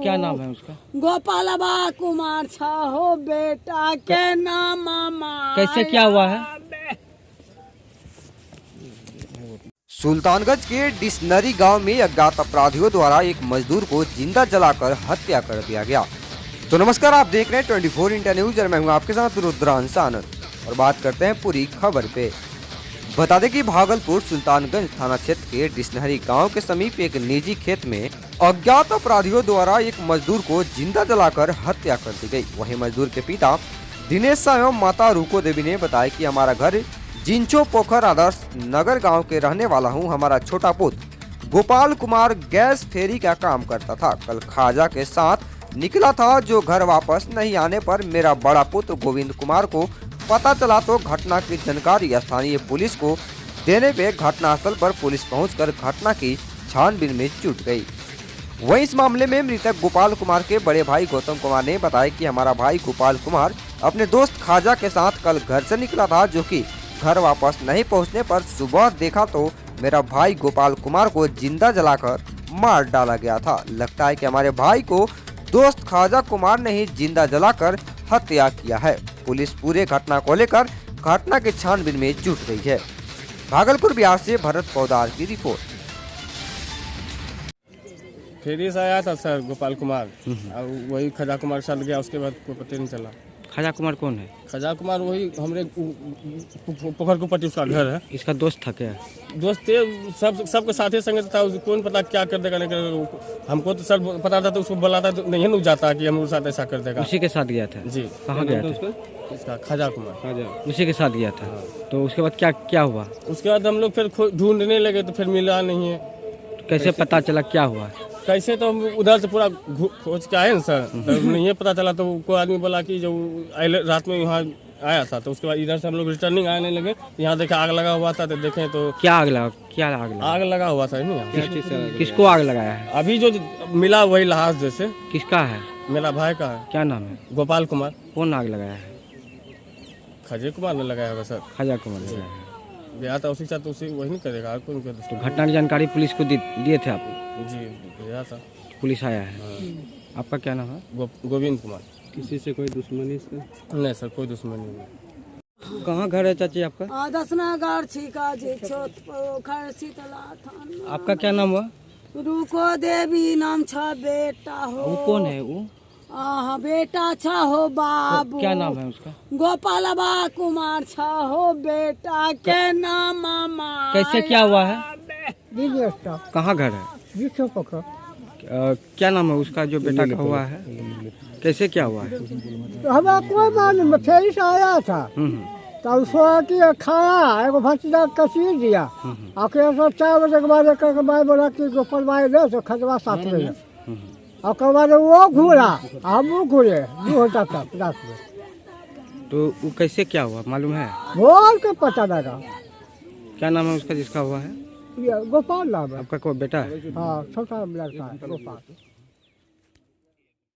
क्या नाम है उसका? गोपालबा कुमार हो बेटा के नाम कैसे क्या हुआ है? सुल्तानगंज के डिक्शनरी गांव में अज्ञात अपराधियों द्वारा एक मजदूर को जिंदा जलाकर हत्या कर दिया गया। तो नमस्कार, आप देख रहे हैं 24 इंडिया न्यूज और मैं हूं आपके साथ रुद्रांश आनंद और बात करते हैं पूरी खबर पे। बता दें कि भागलपुर सुल्तानगंज थाना क्षेत्र के डिक्शनरी गांव के समीप एक निजी खेत में अज्ञात अपराधियों द्वारा एक मजदूर को जिंदा जलाकर हत्या कर दी गई। वहीं मजदूर के पिता दिनेश एवं माता रुको देवी ने बताया कि हमारा घर जिंचो पोखर आदर्श नगर गांव के रहने वाला हूं। हमारा छोटा पुत्र गोपाल कुमार गैस फेरी का काम करता था। कल खाजा के साथ निकला था, जो घर वापस नहीं आने पर मेरा बड़ा पुत्र गोविंद कुमार को पता चला तो घटना की जानकारी स्थानीय पुलिस को देने पे घटनास्थल पर पुलिस पहुंचकर घटना की छानबीन में जुट गई। वहीं इस मामले में मृतक गोपाल कुमार के बड़े भाई गौतम कुमार ने बताया कि हमारा भाई गोपाल कुमार अपने दोस्त खाजा के साथ कल घर से निकला था, जो कि घर वापस नहीं पहुंचने पर सुबह देखा तो मेरा भाई गोपाल कुमार को जिंदा जलाकर मार डाला गया था। लगता है कि हमारे भाई को दोस्त खाजा कुमार ने ही जिंदा जलाकर हत्या किया है। पुलिस पूरे घटना को लेकर घटना की छानबीन में जुट गई है। भागलपुर बिहार से भरत पौदार की रिपोर्ट। फेरी से आया था सर गोपाल कुमार, और वही खजा कुमार के साथ गया। उसके बाद कोई पता नहीं चला। खाजा कुमार कौन है? खजा कुमार वही हमरे पोखर के पट्टी उसका घर है। इसका दोस्त था क्या? दोस्त थे, सबके साथी संग था। कौन पता क्या कर देगा नहीं कर। हमको तो सर पता था, तो उसको बुलाता तो नहीं न जाता कि हम उसके साथ ऐसा कर देगा। उसी के साथ गया था जी। कहाँ गया था? इसका खजा कुमार उसी के साथ गया था। तो उसके बाद क्या हुआ? उसके बाद हम लोग फिर ढूंढने लगे तो फिर मिला नहीं है। तो कैसे पता चला क्या हुआ? कैसे तो हम उधर से पूरा खोज के आए ना सर, तो नहीं पता चला। तो कोई आदमी बोला कि जो रात में यहाँ आया था, तो उसके बाद इधर से हम लोग रिटर्निंग आने लगे। यहाँ देखे आग लगा हुआ था, तो देखें तो क्या आग लगा? आग लगा हुआ था नहीं। किसको आग लगाया है? अभी जो मिला वही लाश जैसे। किसका है? मेरा भाई का है। क्या नाम है? गोपाल कुमार। कौन आग लगाया है? खजे कुमार ने लगाया होगा सर। खाजा कुमार लगाया है। गया था उसी के साथ, तो उसी वही नहीं करेगा और कौन कर। तो घटना की जानकारी पुलिस को दिए थे आप? जी गया था। पुलिस आया है। आपका क्या नाम है? गोविंद कुमार। किसी से कोई दुश्मनी इसका? नहीं सर, कोई दुश्मनी नहीं। कहाँ घर है चाची आपका? दसनगर छिका जे छोट पोखर शीतला थाना। आपका क्या नाम हुआ? रुको देवी नाम छ बेटा हो। वो कौन है वो? बेटा छ हो बाबू। क्या नाम है उसका? गोपालबा कुमार छ हो बेटा के नाम कैसे क्या हुआ है? कहाँ घर है? जिसो पोखर। क्या नाम है उसका जो बेटा का हुआ है? कैसे क्या हुआ है? हमें कोई मालूम, फेरी से आया था तो उसको कि खाया एगो भतीजा कसीर दिया। आखिर 4 बजे के बाद एक भाई बोला कि गोपाल भाई दे, तो खजवा 7 बजे। और के बाद वो घूरा, हम वो घूरे 2 होता था 10 बजे। तो वो कैसे क्या हुआ मालूम है? बोल के पता लगा। क्या नाम है उसका जिसका हुआ है? ये गोपाल नाम है। आपका कोई बेटा है? हाँ, छोटा लड़का है गोपाल।